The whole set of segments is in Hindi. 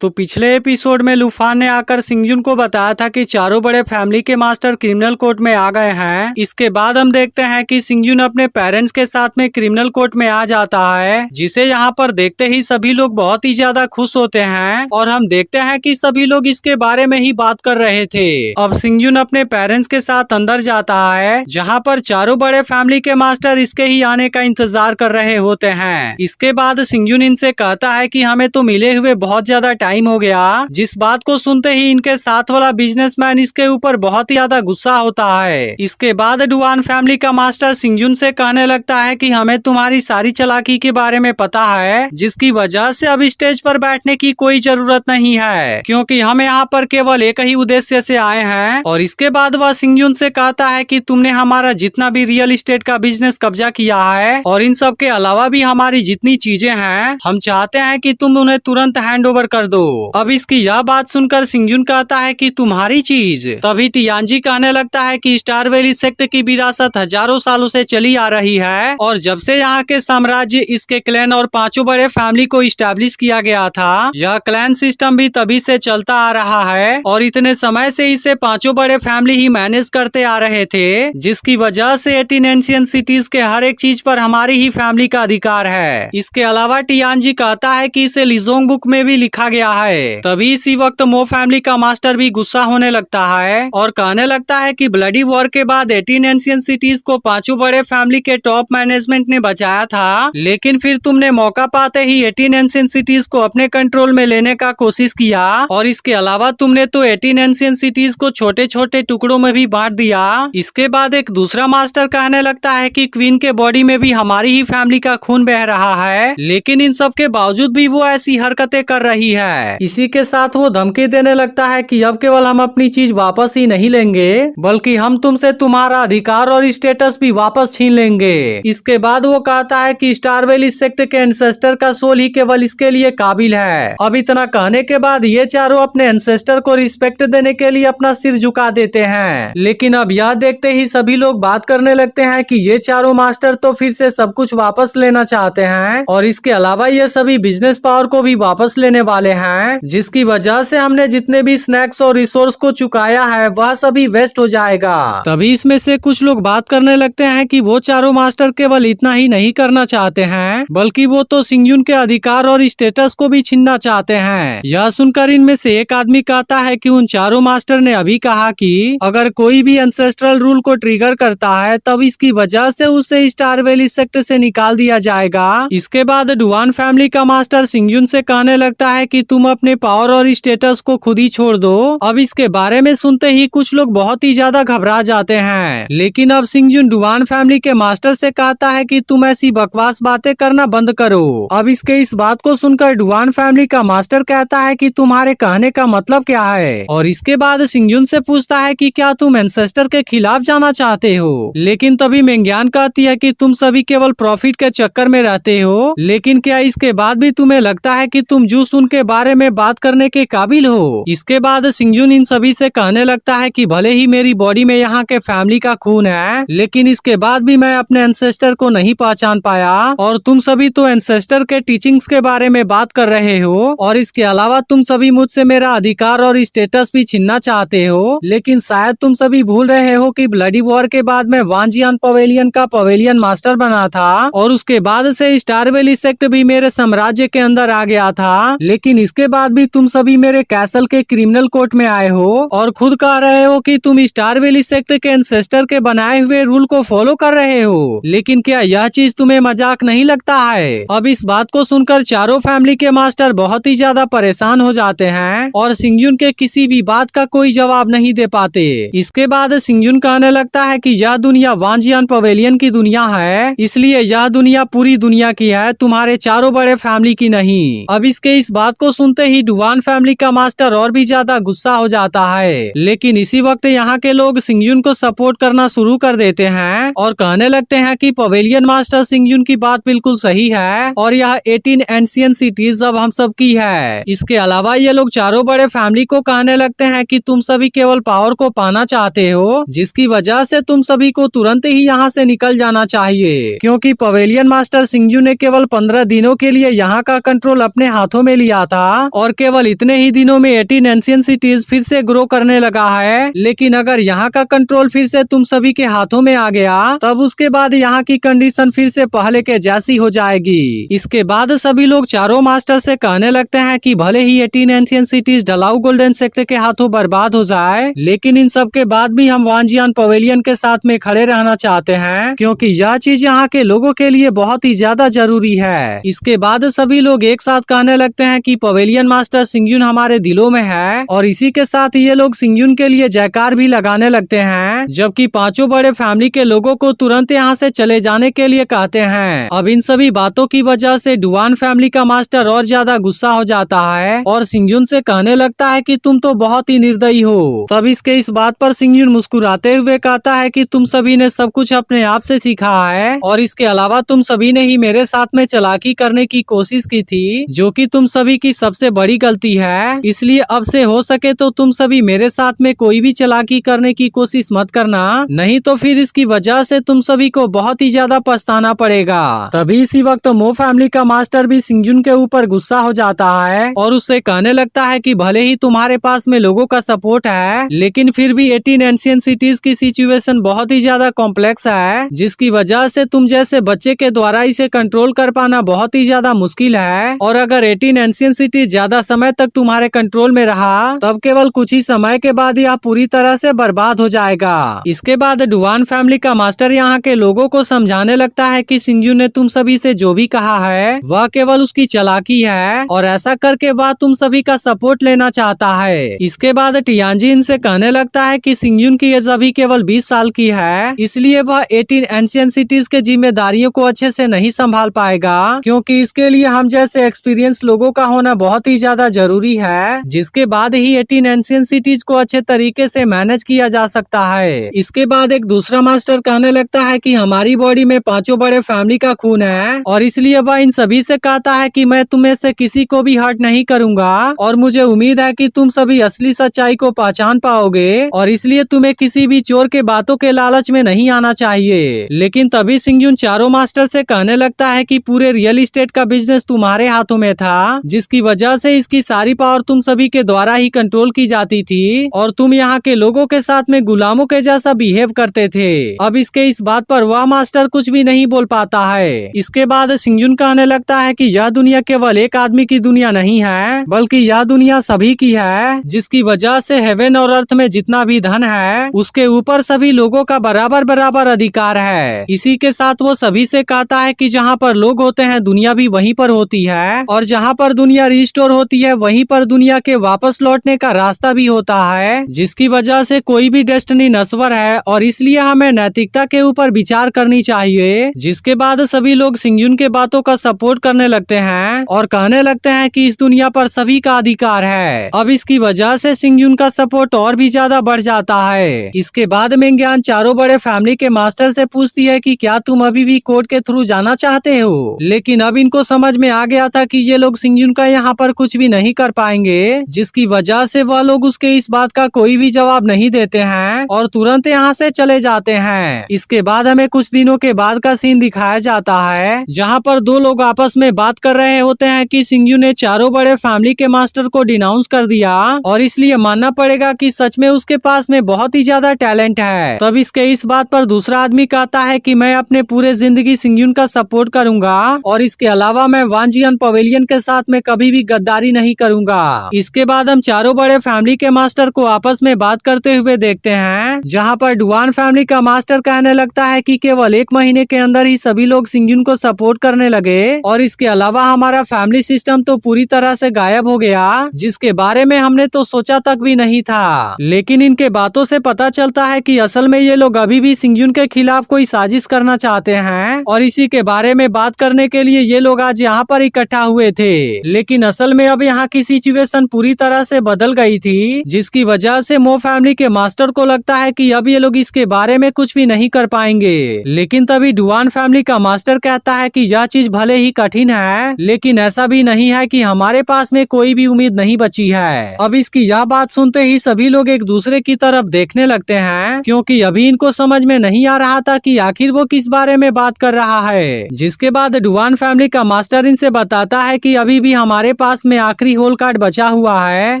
तो पिछले एपिसोड में लूफान ने आकर सिंगजुन को बताया था कि चारों बड़े फैमिली के मास्टर क्रिमिनल कोर्ट में आ गए हैं। इसके बाद हम देखते हैं कि सिंगजुन अपने पेरेंट्स के साथ में क्रिमिनल कोर्ट में आ जाता है, जिसे यहाँ पर देखते ही सभी लोग बहुत ही ज्यादा खुश होते हैं और हम देखते हैं कि सभी लोग इसके बारे में ही बात कर रहे थे। अब सिंगजुन अपने पेरेंट्स के साथ अंदर जाता है, जहाँ पर चारों बड़े फैमिली के मास्टर इसके ही आने का इंतजार कर रहे होते हैं। इसके बाद सिंगजुन इनसे कहता है कि हमें तो मिले हुए बहुत ज्यादा टाइम हो गया। जिस बात को सुनते ही इनके साथ वाला बिजनेसमैन इसके ऊपर बहुत ही ज्यादा गुस्सा होता है। इसके बाद डुआन फैमिली का मास्टर सिंगजुन से कहने लगता है कि हमें तुम्हारी सारी चालाकी के बारे में पता है, जिसकी वजह से अब स्टेज पर बैठने की कोई जरूरत नहीं है, क्योंकि हम यहाँ पर केवल एक ही उद्देश्य से आए हैं। और इसके बाद वह सिंगजुन से कहता है कि तुमने हमारा जितना भी रियल एस्टेट का बिजनेस कब्जा किया है और इन सब के अलावा भी हमारी जितनी चीजें हैं, हम चाहते हैं कि तुम उन्हें तुरंत हैंड ओवर कर दो। अब इसकी यह बात सुनकर सिंगजुन कहता है कि तुम्हारी चीज। तभी टियानजी कहने लगता है कि स्टार वैली सेक्ट की विरासत हजारों सालों से चली आ रही है और जब से यहाँ के साम्राज्य, इसके क्लैन और पांचों बड़े फैमिली को इस्टेब्लिश किया गया था, यह क्लैन सिस्टम भी तभी से चलता आ रहा है और इतने समय से इसे पांचों बड़े फैमिली ही मैनेज करते आ रहे थे, जिसकी वजह से 18 एंशिएंट सिटीज के हर एक चीज पर हमारी ही फैमिली का अधिकार है। इसके अलावा टियानजी कहता है कि इसे लिजोंग बुक में भी लिखा गया है। तभी इसी वक्त मो फैमिली का मास्टर भी गुस्सा होने लगता है और कहने लगता है कि ब्लडी वॉर के बाद 18 एंशिएंट सिटीज को पांचों बड़े फैमिली के टॉप मैनेजमेंट ने बचाया था, लेकिन फिर तुमने मौका पाते ही 18 एंशिएंट सिटीज को अपने कंट्रोल में लेने का कोशिश किया और इसके अलावा तुमने तो 18 एंशिएंट सिटीज को छोटे छोटे टुकड़ों में भी बांट दिया। इसके बाद एक दूसरा मास्टर कहने लगता है कि क्वीन के बॉडी में भी हमारी ही फैमिली का खून बह रहा है, लेकिन इन सब के बावजूद भी वो ऐसी हरकतें कर रही है। इसी के साथ वो धमकी देने लगता है कि अब केवल हम अपनी चीज वापस ही नहीं लेंगे, बल्कि हम तुमसे तुम्हारा अधिकार और स्टेटस भी वापस छीन लेंगे। इसके बाद वो कहता है कि स्टार वैली सेक्ट के एंसेस्टर का सोल ही केवल इसके लिए काबिल है। अब इतना कहने के बाद ये चारों अपने एंसेस्टर को रिस्पेक्ट देने के लिए अपना सिर झुका देते हैं, लेकिन अब यह देखते ही सभी लोग बात करने लगते हैं कि ये चारों मास्टर तो फिर से सब कुछ वापस लेना चाहते हैं और इसके अलावा ये सभी बिजनेस पावर को भी वापस लेने वाले हैं, जिसकी वजह से हमने जितने भी स्नैक्स और रिसोर्स को चुकाया है वह सभी वेस्ट हो जाएगा। तभी इसमें से कुछ लोग बात करने लगते हैं कि वो चारों मास्टर केवल इतना ही नहीं करना चाहते हैं, बल्कि वो तो सिंगजुन के अधिकार और स्टेटस को भी छीनना चाहते हैं। यह सुनकर इनमें से एक आदमी कहता है कि उन चारों मास्टर ने अभी कहा कि अगर कोई भी एंसेस्ट्रल रूल को ट्रिगर करता है तब इसकी वजह से उसे स्टार वैली सेक्ट से निकाल दिया जाएगा। इसके बाद डुआन फैमिली का मास्टर सिंगजुन से कहने लगता है कि तुम अपने पावर और स्टेटस को खुद ही छोड़ दो। अब इसके बारे में सुनते ही कुछ लोग बहुत ही ज्यादा घबरा जाते हैं, लेकिन अब सिंगजुन डुआन फैमिली के मास्टर से कहता है कि तुम ऐसी बकवास बातें करना बंद करो। अब इसके इस बात को सुनकर डुआन फैमिली का मास्टर कहता है कि तुम्हारे कहने का मतलब क्या है, और इसके बाद सिंगजुन से पूछता है कि क्या तुम एंसेस्टर के खिलाफ जाना चाहते हो। लेकिन तभी मेंग्यान कहती है कि तुम सभी केवल प्रॉफिट के चक्कर में रहते हो, लेकिन क्या इसके बाद भी तुम्हें लगता है कि तुम जूसून के बारे में बात करने के काबिल हो। इसके बाद सिंगजुन इन सभी से कहने लगता है कि भले ही मेरी बॉडी में यहाँ के फैमिली का खून है, लेकिन इसके बाद भी मैं अपने एंसेस्टर को नहीं पहचान पाया और तुम सभी तो एंसेस्टर के टीचिंग्स के बारे में बात कर रहे हो और इसके अलावा तुम सभी मुझसे मेरा अधिकार और स्टेटस भी छीनना चाहते हो। लेकिन शायद तुम सभी भूल रहे हो कि ब्लडी वॉर के बाद मैं वांजियान पवेलियन का पवेलियन मास्टर बना था और उसके बाद से स्टार वैली सेक्ट भी मेरे साम्राज्य के अंदर आ गया था, लेकिन इसके बाद भी तुम सभी मेरे कैसल के क्रिमिनल कोर्ट में आए हो और खुद कह रहे हो कि तुम स्टार वैली सेक्ट के एंसेस्टर के बनाए हुए रूल को फॉलो कर रहे हो। लेकिन क्या यह चीज तुम्हें मजाक नहीं लगता है। अब इस बात को सुनकर चारों फैमिली के मास्टर बहुत ही ज्यादा परेशान हो जाते हैं और सिंगजुन के किसी भी बात का कोई जवाब नहीं दे पाते। इसके बाद सिंगजुन कहने लगता है कि यह दुनिया वांजियान पवेलियन की दुनिया है, इसलिए यह दुनिया पूरी दुनिया की है, तुम्हारे चारों बड़े फैमिली की नहीं। अब इसके इस बात को सुनते ही डुआन फैमिली का मास्टर और भी ज्यादा गुस्सा हो जाता है, लेकिन इसी वक्त यहाँ के लोग सिंगजुन को सपोर्ट करना शुरू कर देते हैं और कहने लगते हैं कि पवेलियन मास्टर सिंगजुन की बात बिल्कुल सही है और यह 18 एंशिएंट सिटीज अब हम सब की है। इसके अलावा ये लोग चारों बड़े फैमिली को कहने लगते हैं कि तुम सभी केवल पावर को पाना चाहते हो, जिसकी वजह से तुम सभी को तुरंत ही यहाँ से निकल जाना चाहिए, क्योंकि पवेलियन मास्टर सिंगजुन ने केवल 15 दिनों के लिए यहाँ का कंट्रोल अपने हाथों में लिया था और केवल इतने ही दिनों में 18 एंशिएंट सिटीज फिर से ग्रो करने लगा है। लेकिन अगर यहाँ का कंट्रोल फिर से तुम सभी के हाथों में आ गया तब उसके बाद यहाँ की कंडीशन फिर से पहले के जैसी हो जाएगी। इसके बाद सभी लोग चारों मास्टर से कहने लगते हैं कि भले ही 18 एंशिएंट सिटीज डलाउ गोल्डन सेक्टर के हाथों बर्बाद हो जाए, लेकिन इन सब के बाद भी हम वांजियान पवेलियन के साथ में खड़े रहना चाहते हैं, क्योंकि यह चीज यहाँ के लोगों के लिए बहुत ही ज्यादा जरूरी है। इसके बाद सभी लोग एक साथ कहने लगते हैं कि पवेलियन मास्टर सिंगयुन हमारे दिलों में है, और इसी के साथ ये लोग सिंगयुन के लिए जयकार भी लगाने लगते हैं, जबकि पांचों बड़े फैमिली के लोगों को तुरंत यहाँ से चले जाने के लिए कहते हैं। अब इन सभी बातों की वजह से डुआन फैमिली का मास्टर और ज्यादा गुस्सा हो जाता है और सिंगयुन से कहने लगता है कि तुम तो बहुत ही निर्दयी हो। तब इसके इस बात पर सिंगयुन मुस्कुराते हुए कहता है कि तुम सभी ने सब कुछ अपने आप से सीखा है, और इसके अलावा तुम सभी ने ही मेरे साथ में चालाकी करने की कोशिश की थी, जो कि तुम सभी की सबसे बड़ी गलती है। इसलिए अब से हो सके तो तुम सभी मेरे साथ में कोई भी चालाकी करने की कोशिश मत करना, नहीं तो फिर इसकी वजह से तुम सभी को बहुत ही ज्यादा पछताना पड़ेगा। तभी इसी वक्त मो फैमिली का मास्टर भी सिंगयुन के ऊपर गुस्सा हो जाता है और उससे कहने लगता है कि भले ही तुम्हारे पास में लोगों का सपोर्ट है, लेकिन फिर भी 18 एंशिएंट सिटीज की सिचुएशन बहुत ही ज्यादा कॉम्प्लेक्स है, जिसकी वजह से तुम जैसे बच्चे के द्वारा इसे कंट्रोल कर पाना बहुत ही ज्यादा मुश्किल है। और अगर 18 एंशिएंट सिटीज ज्यादा समय तक तुम्हारे कंट्रोल में रहा तब केवल कुछ ही समय के बाद यह पूरी तरह से बर्बाद हो जाएगा। इसके बाद डुआन फैमिली का मास्टर यहाँ के लोगों को समझाने लगता है कि सिंगयुन ने तुम सभी से जो भी कहा है वह केवल उसकी चालाकी है, और ऐसा करके वह तुम सभी का सपोर्ट लेना चाहता है। इसके बाद टियानजी इनसे कहने लगता है कि सिंगयुन की एज अभी केवल 20 साल की है, इसलिए वह 18 एंशिएंट सिटीज के जिम्मेदारियों को अच्छे से नहीं संभाल पाएगा, क्योंकि इसके लिए हम जैसे एक्सपीरियंस लोगों का होना बहुत ही ज्यादा जरूरी है, जिसके बाद ही 18 एंशिएंट सिटीज को अच्छे तरीके से मैनेज किया जा सकता है। इसके बाद एक दूसरा मास्टर कहने लगता है कि हमारी बॉडी में पांचों बड़े फैमिली का खून है, और इसलिए वह इन सभी से कहता है कि मैं तुम्हें से किसी को भी हर्ट नहीं करूंगा, और मुझे उम्मीद है कि तुम सभी असली सच्चाई को पहचान पाओगे, और इसलिए तुम्हें किसी भी चोर के बातों के लालच में नहीं आना चाहिए। लेकिन तभी सिंगयुन चारों मास्टर से कहने लगता है कि पूरे रियल एस्टेट का बिजनेस तुम्हारे हाथों में था, जिसकी वजह से इसकी सारी पावर तुम सभी के द्वारा ही कंट्रोल की जाती थी, और तुम यहाँ के लोगों के साथ में गुलामों के जैसा बिहेव करते थे। अब इसके इस बात पर वह मास्टर कुछ भी नहीं बोल पाता है। इसके बाद सिंगयुन कहने लगता है कि यह दुनिया केवल एक आदमी की दुनिया नहीं है, बल्कि यह दुनिया सभी की है, जिसकी वजह से हेवन और अर्थ में जितना भी धन है उसके ऊपर सभी लोगों का बराबर बराबर अधिकार है। इसी के साथ वो सभी से कहता है कि जहाँ पर लोग होते हैं दुनिया भी वहीं पर होती है, और जहाँ पर दुनिया रिस्टोर होती है वहीं पर दुनिया के वापस लौटने का रास्ता भी होता है, जिसकी वजह से कोई भी डेस्टिनी नश्वर है, और इसलिए हमें नैतिकता के ऊपर विचार करनी चाहिए। जिसके बाद सभी लोग सिंगयुन के बातों का सपोर्ट करने लगते हैं और कहने लगते हैं कि इस दुनिया पर सभी का अधिकार है। अब इसकी वजह से सिंगयुन का सपोर्ट और भी ज्यादा बढ़ जाता है। इसके बाद मेंग्यान चारों बड़े फैमिली के मास्टर से पूछती है कि क्या तुम अभी भी कोर्ट के थ्रू जाना चाहते हो, लेकिन अब इनको समझ में आ गया था कि ये लोग सिंगयुन का यहाँ पर कुछ भी नहीं कर पाएंगे, जिसकी वजह से वह लोग उसके इस बात का कोई भी जवाब नहीं देते हैं और तुरंत यहाँ से चले जाते हैं। इसके बाद हमें कुछ दिनों के बाद का सीन दिखाया जाता है, जहाँ पर दो लोग आपस में बात कर रहे होते हैं कि सिंगयुन ने चारों बड़े फैमिली के मास्टर को डिनाउंस कर दिया, और इसलिए मानना पड़ेगा कि सच में उसके पास में बहुत ही ज्यादा टैलेंट है। तब इसके इस बात पर दूसरा आदमी कहता है कि मैं अपने पूरे जिंदगी सिंगयुन का सपोर्ट करूंगा, और इसके अलावा मैं वांजियान पवेलियन के साथ में कभी भी गद्दारी नहीं करूंगा। इसके बाद हम चारों बड़े फैमिली के मास्टर को आपस में बात करते हुए देखते हैं, जहाँ पर डुआन फैमिली का मास्टर कहने लगता है कि केवल 1 महीने के अंदर ही सभी लोग सिंगयुन को सपोर्ट करने लगे, और इसके अलावा हमारा फैमिली सिस्टम तो पूरी तरह से गायब हो गया, जिसके बारे में हमने तो सोचा तक भी नहीं था। लेकिन इनके बातों से पता चलता है कि असल में ये लोग अभी भी सिंगयुन के खिलाफ कोई साजिश करना चाहते हैं, और इसी के बारे में बात करने के लिए ये लोग आज यहाँ पर इकट्ठा हुए थे। लेकिन असल में अब यहाँ की सिचुएशन पूरी तरह से बदल गई थी, जिसकी वजह से मो फैमिली के मास्टर को लगता है कि अब ये लोग इसके बारे में कुछ भी नहीं कर पाएंगे। लेकिन तभी डुआन फैमिली का मास्टर कहता है कि यह चीज भले ही कठिन है, लेकिन ऐसा भी नहीं है कि हमारे पास में कोई भी उम्मीद नहीं बची है। अब इसकी यह बात सुनते ही सभी लोग एक दूसरे की तरफ देखने लगते हैं, क्योंकि अभी इनको समझ में नहीं आ रहा था कि आखिर वो किस बारे में बात कर रहा है। जिसके बाद डुआन फैमिली का मास्टर इनसे बताता है कि अभी भी हमारे पास में आखिरी होल कार्ड बचा हुआ है,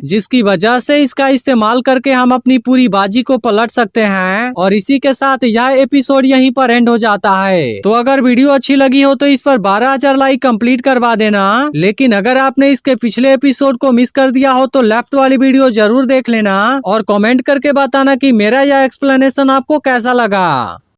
जिसकी वजह से इसका इस्तेमाल करके हम अपनी पूरी बाजी को पलट सकते हैं। और इसी के साथ यह एपिसोड यहीं पर एंड हो जाता है। तो अगर वीडियो अच्छी लगी हो तो इस पर 12,000 लाइक कंप्लीट करवा देना। लेकिन अगर आपने इसके पिछले एपिसोड को मिस कर दिया हो तो लेफ्ट वाली वीडियो जरूर देख लेना और कमेंट करके बताना कि मेरा यह एक्सप्लेनेशन आपको कैसा लगा।